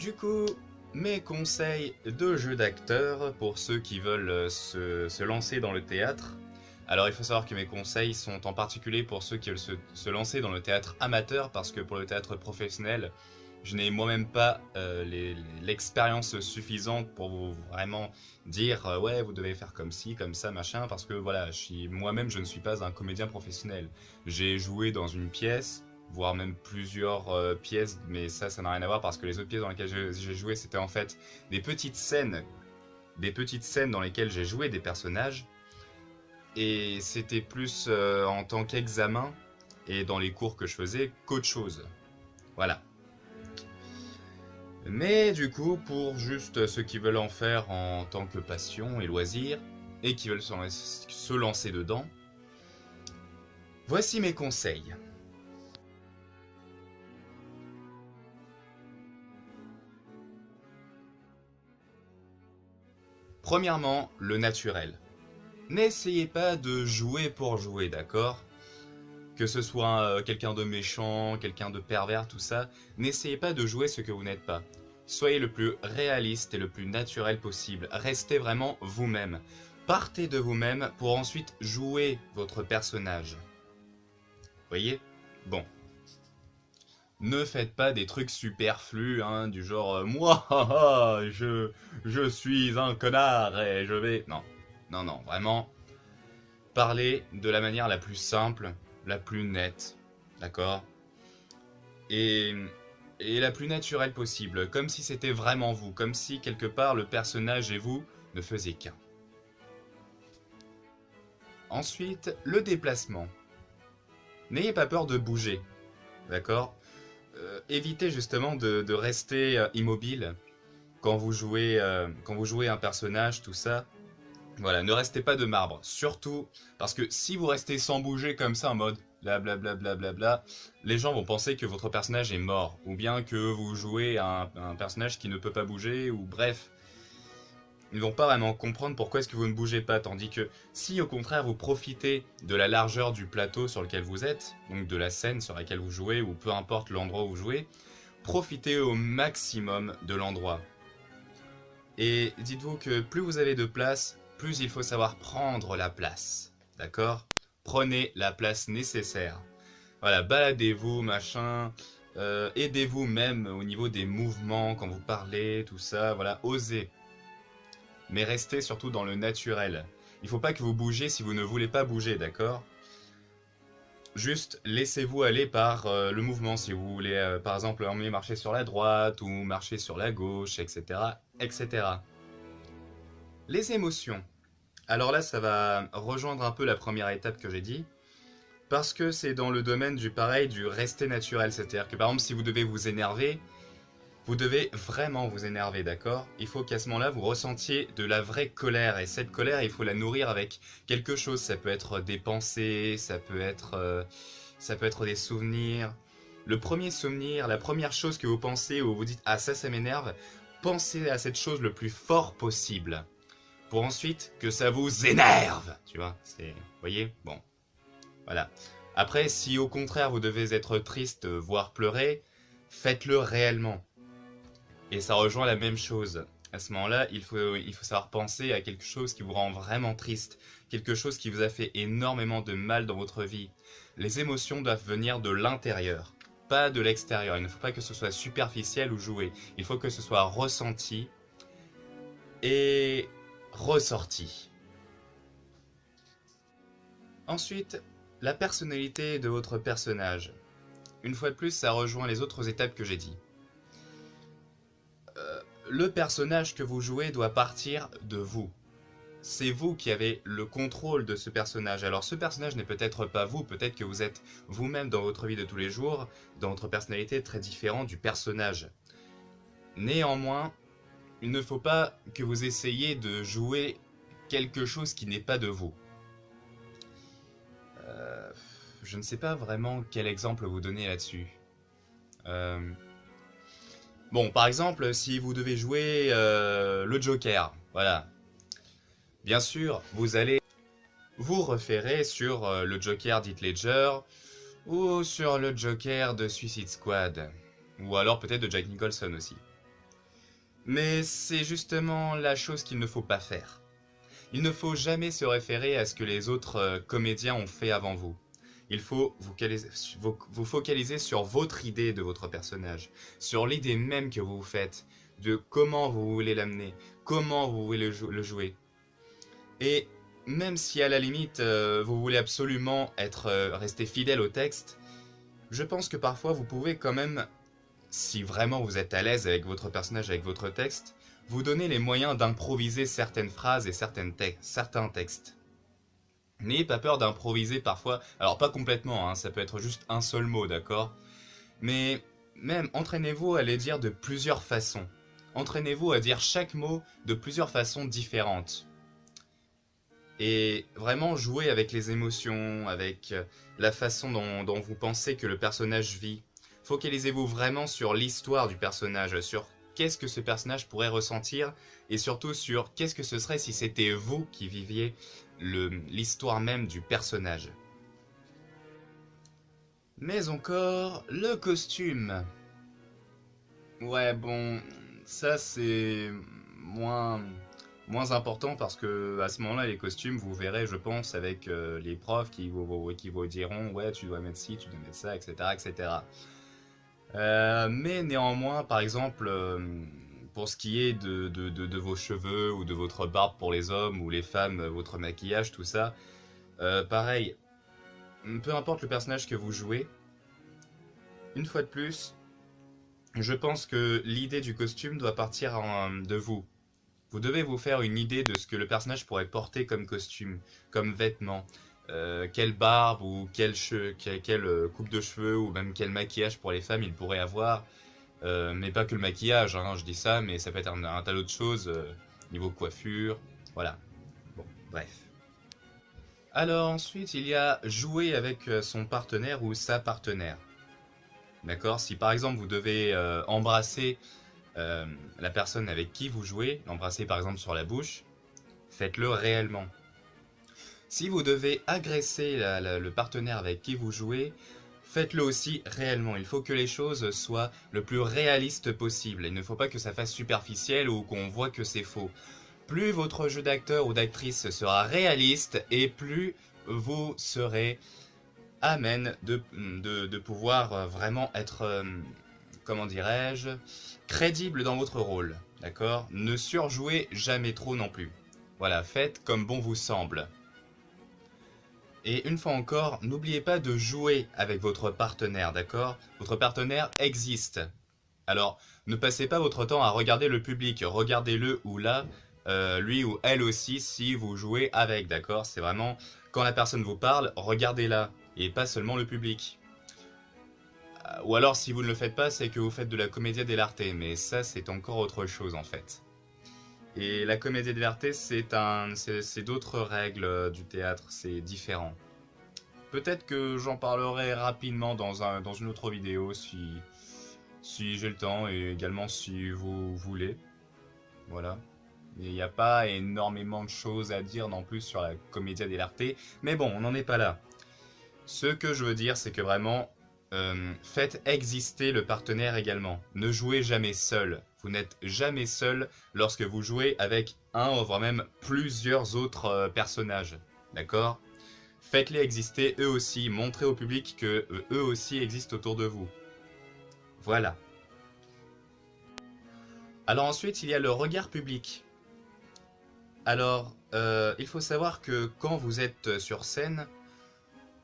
Du coup, mes conseils de jeu d'acteur pour ceux qui veulent se lancer dans le théâtre. Alors il faut savoir que mes conseils sont en particulier pour ceux qui veulent se lancer dans le théâtre amateur, parce que pour le théâtre professionnel, je n'ai moi-même pas l'expérience suffisante pour vous vraiment dire ouais, vous devez faire comme ci, comme ça, machin, parce que voilà, moi-même je ne suis pas un comédien professionnel. J'ai joué dans une pièce, voire même plusieurs pièces, mais ça n'a rien à voir parce que les autres pièces dans lesquelles j'ai joué, c'était en fait des petites scènes dans lesquelles j'ai joué des personnages, et c'était plus en tant qu'examen et dans les cours que je faisais qu'autre chose. Voilà. Mais du coup, pour juste ceux qui veulent en faire en tant que passion et loisir, et qui veulent se lancer dedans, voici mes conseils. Premièrement, le naturel. N'essayez pas de jouer pour jouer, d'accord ? Que ce soit quelqu'un de méchant, quelqu'un de pervers, tout ça, n'essayez pas de jouer ce que vous n'êtes pas. Soyez le plus réaliste et le plus naturel possible. Restez vraiment vous-même. Partez de vous-même pour ensuite jouer votre personnage. Voyez ? Bon. Ne faites pas des trucs superflus, hein, du genre moi, je suis un connard et je vais... Non, non, non, vraiment. Parlez de la manière la plus simple, la plus nette, d'accord ? Et la plus naturelle possible, comme si c'était vraiment vous, comme si quelque part le personnage et vous ne faisiez qu'un. Ensuite, le déplacement. N'ayez pas peur de bouger, d'accord ? Évitez justement de rester immobile quand vous jouez un personnage, tout ça. Voilà, ne restez pas de marbre, surtout parce que si vous restez sans bouger comme ça en mode blablabla, bla bla bla, les gens vont penser que votre personnage est mort, ou bien que vous jouez un personnage qui ne peut pas bouger, ou bref. Ils vont pas vraiment comprendre pourquoi est-ce que vous ne bougez pas, tandis que si au contraire vous profitez de la largeur du plateau sur lequel vous êtes, donc de la scène sur laquelle vous jouez, ou peu importe l'endroit où vous jouez, profitez au maximum de l'endroit. Et dites-vous que plus vous avez de place, plus il faut savoir prendre la place, d'accord ? Prenez la place nécessaire. Voilà, baladez-vous, machin, aidez-vous même au niveau des mouvements quand vous parlez, tout ça, voilà, osez. Mais restez surtout dans le naturel. Il ne faut pas que vous bougiez si vous ne voulez pas bouger, d'accord ? Juste laissez-vous aller par le mouvement, si vous voulez, par exemple, marcher sur la droite ou marcher sur la gauche, etc., etc. Les émotions. Alors là, ça va rejoindre un peu la première étape que j'ai dit, parce que c'est dans le domaine du rester naturel. C'est-à-dire que par exemple, si vous devez vous énerver, vous devez vraiment vous énerver, d'accord ? Il faut qu'à ce moment-là, vous ressentiez de la vraie colère. Et cette colère, il faut la nourrir avec quelque chose. Ça peut être des pensées, ça peut être des souvenirs. Le premier souvenir, la première chose que vous pensez, où vous dites « Ah, ça m'énerve », pensez à cette chose le plus fort possible. Pour ensuite que ça vous énerve, tu vois, vous voyez, bon, voilà. Après, si au contraire vous devez être triste, voire pleurer, faites-le réellement. Et ça rejoint la même chose. À ce moment-là, il faut savoir penser à quelque chose qui vous rend vraiment triste, quelque chose qui vous a fait énormément de mal dans votre vie. Les émotions doivent venir de l'intérieur, pas de l'extérieur. Il ne faut pas que ce soit superficiel ou joué. Il faut que ce soit ressenti et ressorti. Ensuite, la personnalité de votre personnage. Une fois de plus, ça rejoint les autres étapes que j'ai dit. Le personnage que vous jouez doit partir de vous. C'est vous qui avez le contrôle de ce personnage. Alors ce personnage n'est peut-être pas vous, peut-être que vous êtes vous-même dans votre vie de tous les jours, dans votre personnalité très différente du personnage. Néanmoins, il ne faut pas que vous essayiez de jouer quelque chose qui n'est pas de vous. Je ne sais pas vraiment quel exemple vous donner là-dessus. Bon, par exemple, si vous devez jouer le Joker, voilà. Bien sûr, vous allez vous référer sur le Joker d'Heath Ledger ou sur le Joker de Suicide Squad, ou alors peut-être de Jack Nicholson aussi. Mais c'est justement la chose qu'il ne faut pas faire. Il ne faut jamais se référer à ce que les autres comédiens ont fait avant vous. Il faut vous focaliser sur votre idée de votre personnage, sur l'idée même que vous vous faites, de comment vous voulez l'amener, comment vous voulez le jouer. Et même si à la limite vous voulez absolument rester fidèle au texte, je pense que parfois vous pouvez quand même, si vraiment vous êtes à l'aise avec votre personnage, avec votre texte, vous donner les moyens d'improviser certaines phrases et certains textes. N'ayez pas peur d'improviser parfois, alors pas complètement, hein, ça peut être juste un seul mot, d'accord? Mais même entraînez-vous à les dire de plusieurs façons. Entraînez-vous à dire chaque mot de plusieurs façons différentes. Et vraiment jouez avec les émotions, avec la façon dont vous pensez que le personnage vit. Focalisez-vous vraiment sur l'histoire du personnage, sur qu'est-ce que ce personnage pourrait ressentir, et surtout sur qu'est-ce que ce serait si c'était vous qui viviez l'histoire même du personnage. Mais encore, le costume. Ouais, bon, ça c'est moins important parce que à ce moment-là, les costumes, vous verrez, je pense, avec les profs qui vous diront, ouais, tu dois mettre ci, tu dois mettre ça, etc., etc. Mais néanmoins, par exemple, pour ce qui est de vos cheveux ou de votre barbe pour les hommes ou les femmes, votre maquillage, tout ça, pareil, peu importe le personnage que vous jouez, une fois de plus, je pense que l'idée du costume doit partir de vous. Vous devez vous faire une idée de ce que le personnage pourrait porter comme costume, comme vêtement. Quelle barbe ou quelle coupe de cheveux ou même quel maquillage pour les femmes il pourrait avoir. Mais pas que le maquillage, hein, je dis ça, mais ça peut être un tas d'autres choses, niveau coiffure, voilà. Bon, bref. Alors ensuite, il y a jouer avec son partenaire ou sa partenaire. D'accord? Si par exemple vous devez embrasser la personne avec qui vous jouez, l'embrasser par exemple sur la bouche, faites-le réellement. Si vous devez agresser le partenaire avec qui vous jouez, faites-le aussi réellement. Il faut que les choses soient le plus réalistes possible. Il ne faut pas que ça fasse superficiel ou qu'on voit que c'est faux. Plus votre jeu d'acteur ou d'actrice sera réaliste et plus vous serez amène de pouvoir vraiment être, comment dirais-je, crédible dans votre rôle. D'accord? Ne surjouez jamais trop non plus. Voilà, faites comme bon vous semble. Et une fois encore, n'oubliez pas de jouer avec votre partenaire, d'accord? Votre partenaire existe. Alors, ne passez pas votre temps à regarder le public, regardez-le ou là, lui ou elle aussi, si vous jouez avec, d'accord? C'est vraiment, quand la personne vous parle, regardez-la, et pas seulement le public. Ou alors, si vous ne le faites pas, c'est que vous faites de la commedia dell'arte, mais ça, c'est encore autre chose, en fait. Et la commedia dell'arte, c'est d'autres règles du théâtre, c'est différent. Peut-être que j'en parlerai rapidement dans une autre vidéo si j'ai le temps et également si vous voulez. Voilà. Il n'y a pas énormément de choses à dire non plus sur la commedia dell'arte, mais bon, on n'en est pas là. Ce que je veux dire, c'est que vraiment, faites exister le partenaire également. Ne jouez jamais seul. Vous n'êtes jamais seul lorsque vous jouez avec un, voire même plusieurs autres personnages. D'accord? Faites-les exister eux aussi. Montrez au public que eux aussi existent autour de vous. Voilà. Alors ensuite, il y a le regard public. Alors, il faut savoir que quand vous êtes sur scène,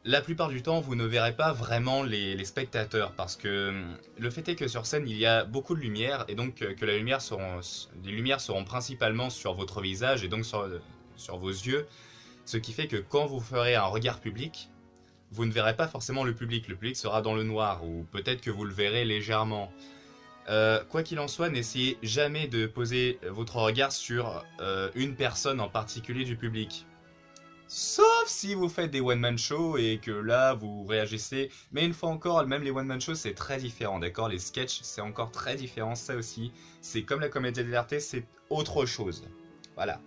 la plupart du temps, vous ne verrez pas vraiment les spectateurs parce que le fait est que sur scène, il y a beaucoup de lumière et donc que les lumières seront principalement sur votre visage et donc sur vos yeux, ce qui fait que quand vous ferez un regard public, vous ne verrez pas forcément le public sera dans le noir ou peut-être que vous le verrez légèrement. Quoi qu'il en soit, n'essayez jamais de poser votre regard sur une personne en particulier du public. Sauf si vous faites des one-man shows et que là vous réagissez. Mais une fois encore, même les one-man shows c'est très différent, d'accord? Les sketchs c'est encore très différent, ça aussi. C'est comme la comédie dell'arte, c'est autre chose. Voilà.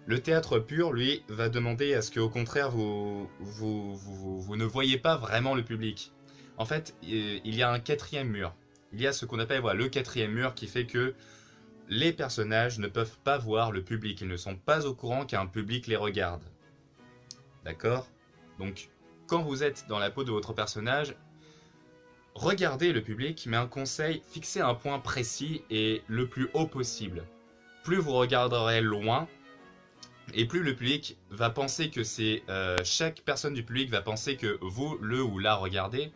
Le théâtre pur, lui, va demander à ce qu'au contraire vous ne voyez pas vraiment le public. En fait, il y a un quatrième mur. Il y a ce qu'on appelle voilà, le quatrième mur qui fait que les personnages ne peuvent pas voir le public. Ils ne sont pas au courant qu'un public les regarde. D'accord? Donc, quand vous êtes dans la peau de votre personnage, regardez le public, mais un conseil, fixez un point précis et le plus haut possible. Plus vous regarderez loin, et plus le public va penser que c'est... chaque personne du public va penser que vous, le ou la regardez,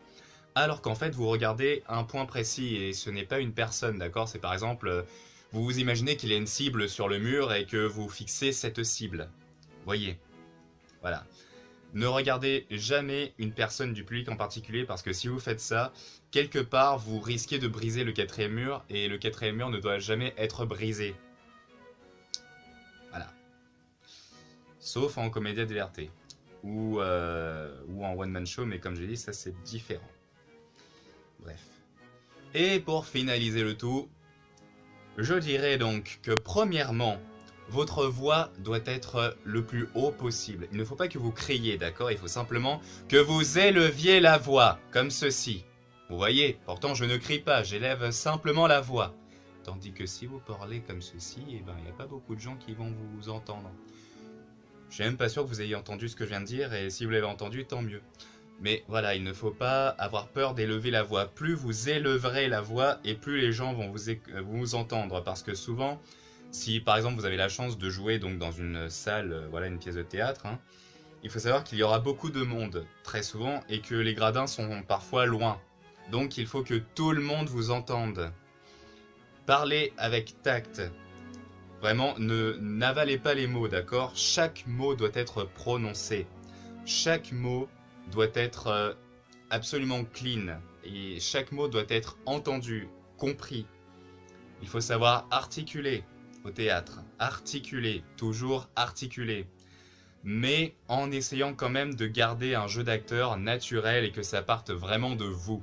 alors qu'en fait, vous regardez un point précis, et ce n'est pas une personne, d'accord? C'est par exemple, vous vous imaginez qu'il y a une cible sur le mur, et que vous fixez cette cible. Voyez? Voilà. Ne regardez jamais une personne du public en particulier, parce que si vous faites ça, quelque part, vous risquez de briser le quatrième mur, et le quatrième mur ne doit jamais être brisé. Voilà. Sauf en comédia dell'arte, ou en one-man show, mais comme j'ai dit, ça c'est différent. Bref. Et pour finaliser le tout, je dirais donc que premièrement, votre voix doit être le plus haut possible. Il ne faut pas que vous criez, d'accord? Il faut simplement que vous éleviez la voix, comme ceci. Vous voyez, pourtant je ne crie pas, j'élève simplement la voix. Tandis que si vous parlez comme ceci, eh ben, il n'y a pas beaucoup de gens qui vont vous entendre. Je suis même pas sûr que vous ayez entendu ce que je viens de dire, et si vous l'avez entendu, tant mieux. Mais voilà, il ne faut pas avoir peur d'élever la voix. Plus vous élèverez la voix, et plus les gens vont vous entendre. Parce que souvent, si par exemple vous avez la chance de jouer donc, dans une salle, voilà, une pièce de théâtre, hein, il faut savoir qu'il y aura beaucoup de monde, très souvent, et que les gradins sont parfois loin. Donc il faut que tout le monde vous entende. Parlez avec tact. Vraiment, n'avalez pas les mots, d'accord? Chaque mot doit être prononcé. Chaque mot doit être absolument clean. Et chaque mot doit être entendu, compris. Il faut savoir articuler au théâtre. Articuler, toujours articuler. Mais en essayant quand même de garder un jeu d'acteur naturel et que ça parte vraiment de vous.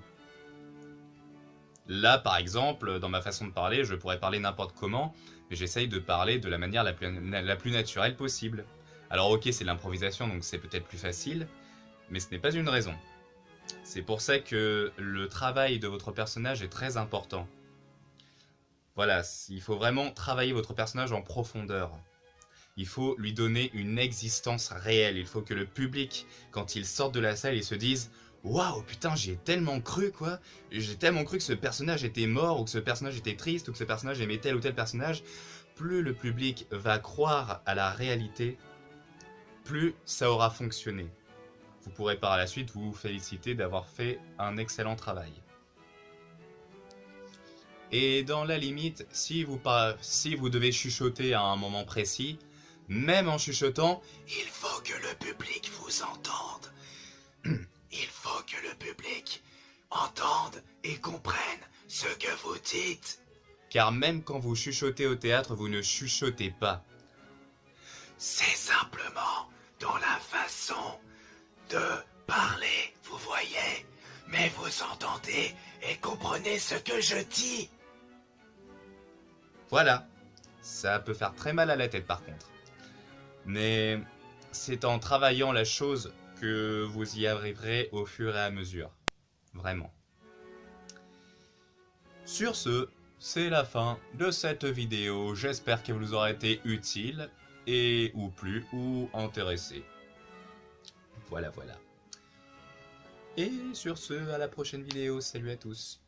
Là, par exemple, dans ma façon de parler, je pourrais parler n'importe comment, mais j'essaye de parler de la manière la plus naturelle possible. Alors ok, c'est l'improvisation, donc c'est peut-être plus facile, mais ce n'est pas une raison. C'est pour ça que le travail de votre personnage est très important. Voilà, il faut vraiment travailler votre personnage en profondeur. Il faut lui donner une existence réelle. Il faut que le public, quand il sort de la salle, il se dise « Waouh, putain, j'ai tellement cru, quoi. J'ai tellement cru que ce personnage était mort, ou que ce personnage était triste, ou que ce personnage aimait tel ou tel personnage. » Plus le public va croire à la réalité, plus ça aura fonctionné. Vous pourrez par la suite vous féliciter d'avoir fait un excellent travail. Et dans la limite, si vous devez chuchoter à un moment précis, même en chuchotant, il faut que le public vous entende. Il faut que le public entende et comprenne ce que vous dites. Car même quand vous chuchotez au théâtre, vous ne chuchotez pas. C'est simplement dans la façon de parler, vous voyez. Mais vous entendez et comprenez ce que je dis. Voilà. Ça peut faire très mal à la tête par contre. Mais c'est en travaillant la chose que vous y arriverez au fur et à mesure. Vraiment. Sur ce, c'est la fin de cette vidéo. J'espère qu'elle vous aura été utile et ou plu ou intéressé. Voilà. Et sur ce, à la prochaine vidéo. Salut à tous.